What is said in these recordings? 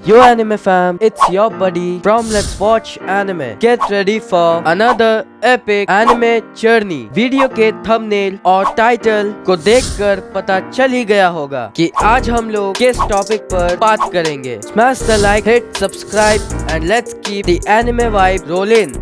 Yo anime fam, it's your buddy from Let's Watch Anime. Get ready for another epic anime journey. Video के thumbnail और title को देखकर पता चल ही गया होगा कि आज हम लोग किस टॉपिक पर बात करेंगे. Smash the like, hit subscribe and let's keep the anime vibe rolling.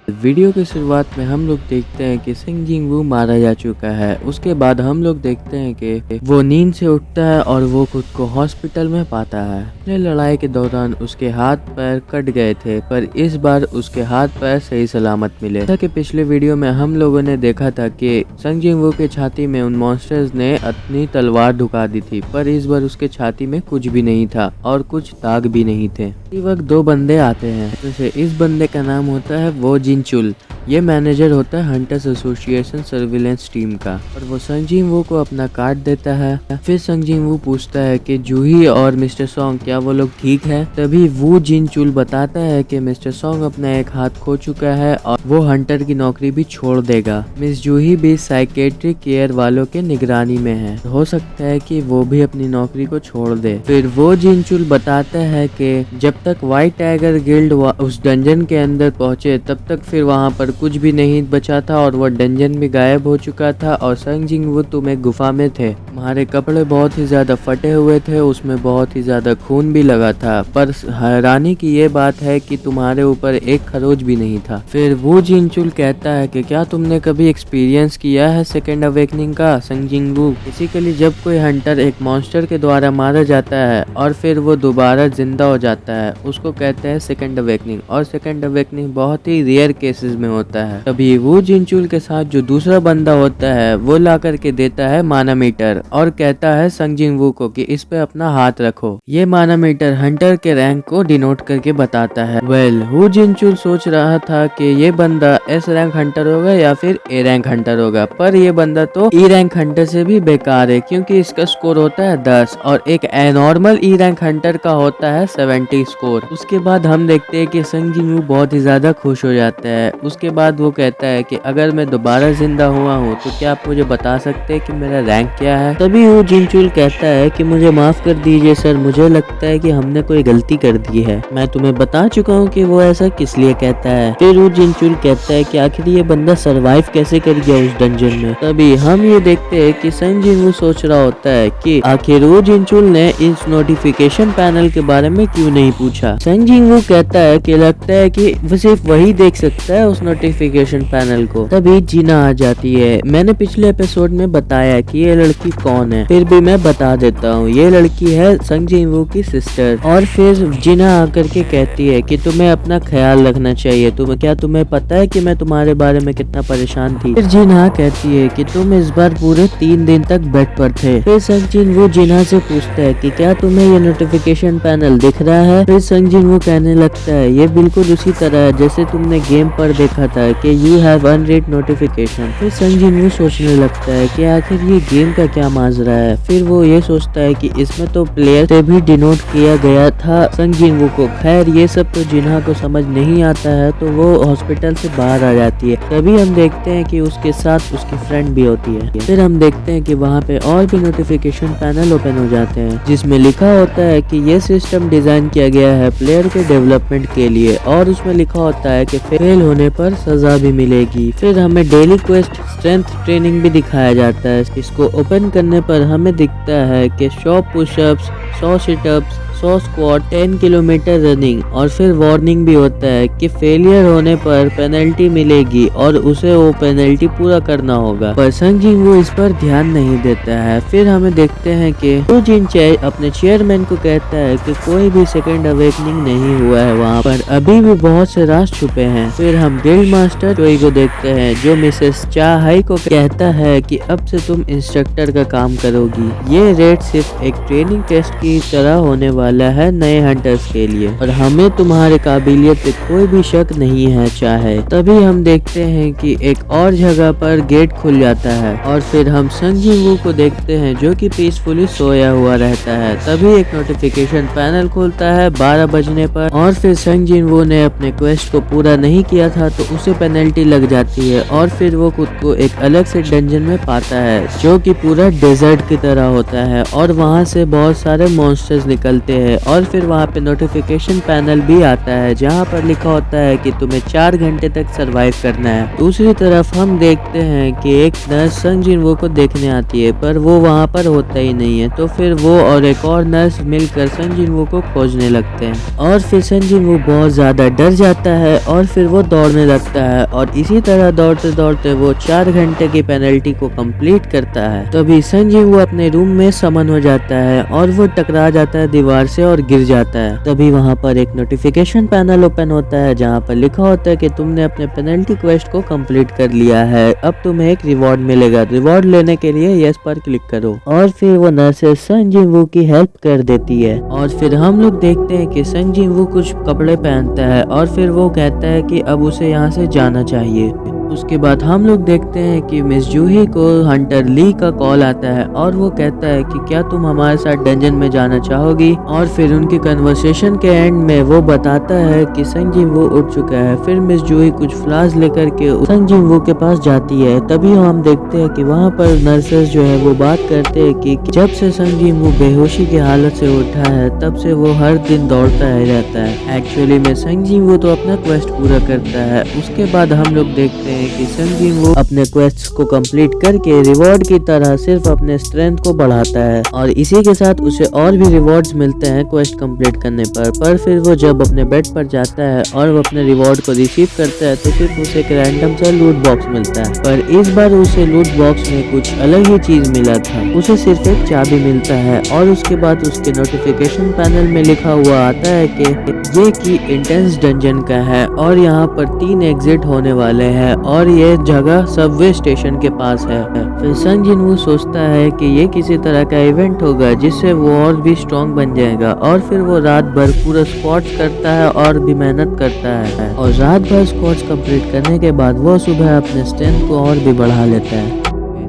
Video की शुरुआत में हम लोग देखते हैं कि संग जिंग वू मारा जा चुका है। उसके बाद हम लोग देखते हैं कि वो नींद से उठता है और वो खुद को हॉस्पिटल में पाता है। पिछले लड़ाई के दौरान उसके हाथ पैर कट गए थे, पर इस बार उसके हाथ पैर सही सलामत मिले। जैसा कि पिछले वीडियो में हम लोगों ने देखा था कि संग जिंग वू के छाती में उन मॉन्स्टर्स ने अपनी तलवार ढुका दी थी, पर इस बार उसके छाती में कुछ भी नहीं था और कुछ दाग भी नहीं थे। इसी वक्त दो बंदे आते हैं। जैसे इस बंदे का नाम होता है वो जिनचुल। ये मैनेजर होता है हंटर्स एसोसिएशन सर्विलेंस टीम का, और वो संग जिंग वू को अपना कार्ड देता है। फिर संग जिंग वू पूछता है कि जूही और मिस्टर सॉन्ग क्या वो लोग ठीक है। तभी वो जिनचुल बताता है कि मिस्टर सॉन्ग अपना एक हाथ खो चुका है और वो हंटर की नौकरी भी छोड़ देगा। मिस जूही भी साइकेट्रिक केयर वालों के निगरानी में है, हो सकता है कि वो भी अपनी नौकरी को छोड़ दे। फिर वो जिनचुल बताता है कि जब तक व्हाइट टाइगर गिल्ड उस डंजन के अंदर पहुंचे तब तक फिर वहां पर कुछ भी नहीं बचा था और वो डंजन भी गायब हो चुका था। और संग जिंग वू तुम एक गुफा में थे, तुम्हारे कपड़े बहुत ही ज्यादा फटे हुए थे, उसमें बहुत ही ज्यादा खून भी लगा था, पर हैरानी की ये बात है कि तुम्हारे ऊपर एक खरोच भी नहीं था। फिर वो जिनचुल कहता है कि क्या तुमने कभी एक्सपीरियंस किया है सेकेंड अवेकनिंग का संग जिंग वू। बेसिकली जब कोई हंटर एक मॉन्स्टर के द्वारा मारा जाता है और फिर वो दोबारा जिंदा हो जाता है, उसको कहते हैं सेकेंड अवेकनिंग। और सेकेंड अवेकनिंग बहुत ही रेयर केसेस में होता है। तभी वो जिनचुल के साथ जो दूसरा बंदा होता है वो ला करके देता है मानामीटर और कहता है संग जिंग वू को कि इस पे अपना हाथ रखो। ये मानामीटर हंटर के रैंक को डिनोट करके बताता है। वो जिनचुल सोच रहा था कि ये बंदा एस रैंक हंटर होगा या फिर ए रैंक हंटर होगा, पर ये बंदा तो ई रैंक हंटर से भी बेकार है क्योंकि इसका स्कोर होता है 10 और एक नॉर्मल ई रैंक हंटर का होता है 70 स्कोर। उसके बाद हम देखते हैं कि संग जिंग वू बहुत ही ज्यादा खुश हो जाता है। उसके बाद वो कहता है कि अगर मैं दोबारा जिंदा हुआ हूँ तो क्या आप मुझे बता सकते हैं कि मेरा रैंक क्या है। तभी वो जिनचुल कहता है कि मुझे माफ कर दीजिए सर, मुझे लगता है कि हमने कोई गलती कर दी है। मैं तुम्हें बता चुका हूँ कि वो ऐसा किस लिए कहता है। फिर वो जिनचुल कहता है कि आखिर ये बंदा सरवाइव कैसे कर गया उस डंजन में। तभी हम ये देखते हैं कि संग जिंग वू सोच रहा होता है कि आखिर वो जिनचुल ने इस नोटिफिकेशन पैनल के बारे में क्यों नहीं पूछा। संग जिंग वू कहता है कि लगता है कि वो सिर्फ वही देख सकता है उस नोटिफिकेशन पैनल को। तभी जीना आ जाती है। मैंने पिछले एपिसोड में बताया कि ये लड़की कौन है, फिर भी मैं बता देता हूँ। ये लड़की है संग जिंग वू की सिस्टर। और फिर जीना आकर के कहती है कि तुम्हें अपना ख्याल रखना चाहिए। तुम्हें पता है कि मैं तुम्हारे बारे में कितना परेशान थी। फिर जीना कहती है कि तुम इस बार पूरे 3 दिन तक बेड पर थे। फिर संग जिंग वू जीना से पूछता है कि क्या तुम्हें ये नोटिफिकेशन पैनल दिख रहा है। फिर संग जिंग वू कहने लगता है ये बिल्कुल उसी तरह है जैसे तुमने गेम पर देखा था कि यू हैव अनरीड नोटिफिकेशन। फिर संग जिंग वू सोचने लगता है कि आखिर ये गेम का क्या माजरा है। फिर वो ये सोचता है कि इसमें तो प्लेयर से भी डिनोट किया गया था संग जिंग वू को। खैर ये सब तो जिन्हा को समझ नहीं आता है तो वो हॉस्पिटल से बाहर आ जाती है। तभी हम देखते हैं कि उसके साथ उसकी फ्रेंड भी होती है। फिर हम देखते हैं कि वहाँ पे और भी नोटिफिकेशन पैनल ओपन हो जाते हैं जिसमें लिखा होता है कि ये सिस्टम डिजाइन किया गया है प्लेयर के डेवलपमेंट के लिए, और उसमें लिखा होता है कि फेल होने पर सजा भी मिलेगी। फिर हमें डेली क्वेस्ट स्ट्रेंथ ट्रेनिंग भी दिखाया जाता है। इसको ओपन करने पर हमें दिखता है कि 100 pushups, 100 sit-ups, 100 squat, 10 kilometre running, और फिर वार्निंग भी होता है कि फेलियर होने पर पेनल्टी मिलेगी और उसे वो पेनल्टी पूरा करना होगा। पर संग जिंग वू इस पर ध्यान नहीं देता है। फिर हमें देखते हैं कि वो जिनचे अपने चेयरमैन को कहता है कि कोई भी सेकेंड अवेकनिंग नहीं हुआ है, वहाँ पर अभी भी बहुत से राज छुपे हैं। फिर हम गिल्ड मास्टर चोई को देखते हैं जो मिसेस चाहाई को कहता है कि अब से तुम इंस्ट्रक्टर का काम करोगी। ये रेड सिर्फ एक ट्रेनिंग टेस्ट की तरह होने वाला वाला है नए हंटर्स के लिए और हमें तुम्हारे काबिलियत पे कोई भी शक नहीं है चाहे। तभी हम देखते हैं कि एक और जगह पर गेट खुल जाता है और फिर हम संग जिन-वू को देखते हैं जो कि पीसफुली सोया हुआ रहता है। तभी एक नोटिफिकेशन पैनल खुलता है 12 बजने पर और फिर संग जिन-वू ने अपने क्वेस्ट को पूरा नहीं किया था तो उसे पेनल्टी लग जाती है और फिर वो खुद को एक अलग से डंजन में पाता है जो कि पूरा डेजर्ट की तरह होता है और वहाँ से बहुत सारे मॉन्स्टर्स निकलते हैं और फिर वहाँ पे नोटिफिकेशन पैनल भी आता है जहाँ पर लिखा होता है कि तुम्हें 4 घंटे तक सरवाइव करना है। दूसरी तरफ हम देखते हैं कि एक नर्स संग जिन-वू को देखने आती है पर वो वहाँ पर होता ही नहीं है तो फिर वो और एक और नर्स मिलकर संग जिन-वू को खोजने लगते हैं और फिर संग जिन-वू बहुत ज्यादा डर जाता है और फिर वो दौड़ने लगता है और इसी तरह दौड़ते दौड़ते वो 4 घंटे की पेनल्टी को कंप्लीट करता है। तभी संग जिन-वू अपने रूम में समन हो जाता है और वो टकरा जाता है दीवार से और गिर जाता है। तभी वहाँ पर एक नोटिफिकेशन पैनल ओपन होता है जहाँ पर लिखा होता है कि तुमने अपने पेनल्टी क्वेस्ट को कंप्लीट कर लिया है, अब तुम्हें एक रिवॉर्ड मिलेगा। रिवॉर्ड लेने के लिए यस पर क्लिक करो और फिर वो नर्सेस संग जिन-वू की हेल्प कर देती है और फिर हम लोग देखते हैं कि संग जिन-वू कुछ कपड़े पहनता है और फिर वो कहता है कि अब उसे यहाँ से जाना चाहिए। उसके बाद हम लोग देखते हैं कि मिस जूही को हंटर ली का कॉल आता है और वो कहता है कि क्या तुम हमारे साथ डंजन में जाना चाहोगी और फिर उनकी कन्वर्सेशन के एंड में वो बताता है कि संग जिन-वू उठ चुका है। फिर मिस जूही कुछ फ्लावर्स लेकर के संग जिन-वू के पास जाती है। तभी हम देखते हैं कि वहाँ पर नर्सेस जो है वो बात करते हैं कि जब से संग जिन-वू बेहोशी की हालत से उठा है तब से वो हर दिन दौड़ता ही रहता है। एक्चुअली में संग जिन-वू तो अपना क्वेस्ट पूरा करता है। उसके बाद हम लोग देखते हैं कि संग जिन-वू अपने क्वेस्ट को कंप्लीट करके रिवॉर्ड की तरह सिर्फ अपने स्ट्रेंथ को बढ़ाता है और इसी के साथ उसे और भी रिवॉर्ड्स मिलते हैं क्वेस्ट कंप्लीट करने पर फिर वो जब अपने बेड पर जाता है और वो अपने रिवॉर्ड को रिसीव करता है तो फिर उसे एक रैंडम सा लूट बॉक्स मिलता है। पर इस बार उसे लूट बॉक्स में कुछ अलग ही चीज मिला था। उसे सिर्फ एक चाबी मिलता है और उसके बाद उसके नोटिफिकेशन पैनल में लिखा हुआ आता है कि ये की इंटेंस डंजन का है और यहाँ पर 3 एग्जिट होने वाले हैं और ये जगह सबवे स्टेशन के पास है। फिर संग जिन-वू सोचता है कि ये किसी तरह का इवेंट होगा जिससे वो और भी स्ट्रॉन्ग बन जाएगा और फिर वो रात भर पूरा स्क्वाट्स करता है और भी मेहनत करता है और रात भर स्क्वाट्स कंप्लीट करने के बाद वो सुबह अपने स्ट्रेंथ को और भी बढ़ा लेता है।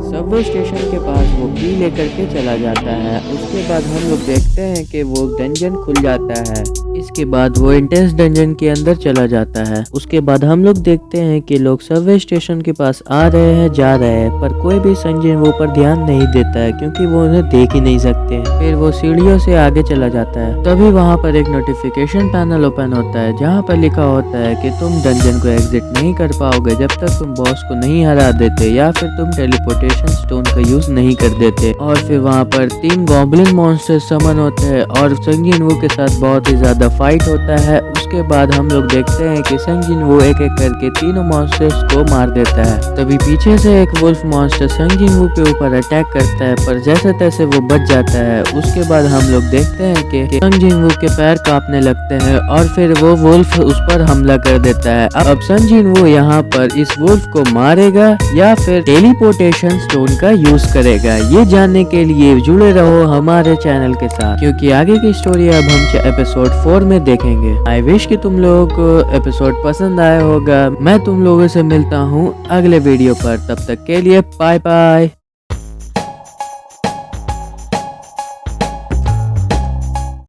सबवे स्टेशन के पास वो की लेकर के चला जाता है। उसके बाद हम लोग देखते हैं कि वो डंजन खुल जाता है। इसके बाद वो इंटेंस डंजन के अंदर चला जाता है। उसके बाद हम लोग देखते हैं कि लोग सबवे स्टेशन के पास आ रहे हैं जा रहे हैं पर कोई भी संग जिन-वू पर ध्यान नहीं देता है क्योंकि वो उन्हें देख ही नहीं सकते। फिर वो सीढ़ियों से आगे चला जाता है। तभी वहाँ पर एक नोटिफिकेशन पैनल ओपन होता है जहाँ पर लिखा होता है कि तुम डंजन को एग्जिट नहीं कर पाओगे जब तक तुम बॉस को नहीं हरा देते या फिर तुम टेलीपोर्टेशन स्टोन का यूज नहीं कर देते। और फिर वहाँ पर 3 गॉब्लिन मॉन्स्टर समन होते हैं और संग जिन-वू के साथ बहुत ही ज्यादा फाइट होता है। उसके बाद हम लोग देखते हैं कि संग जिन-वू एक एक करके तीनों मॉन्स्टर्स को मार देता है। तभी पीछे से एक वुल्फ मॉन्स्टर संग जिन-वू के ऊपर अटैक करता है पर जैसे तैसे वो बच जाता है। उसके बाद हम लोग देखते हैं कि संग जिन-वू के पैर कांपने लगते हैं और फिर वो वुल्फ उस पर हमला कर देता है। अब संग जिन-वू यहाँ पर इस वुल्फ को मारेगा या फिर टेलीपोर्टेशन स्टोन का यूज करेगा, ये जानने के लिए जुड़े रहो हमारे चैनल के साथ क्योंकि आगे की स्टोरी अब हम एपिसोड 4 में देखेंगे। आई विश कि तुम लोगों को एपिसोड पसंद आया होगा। मैं तुम लोगों से मिलता हूँ अगले वीडियो पर, तब तक के लिए बाय बाय।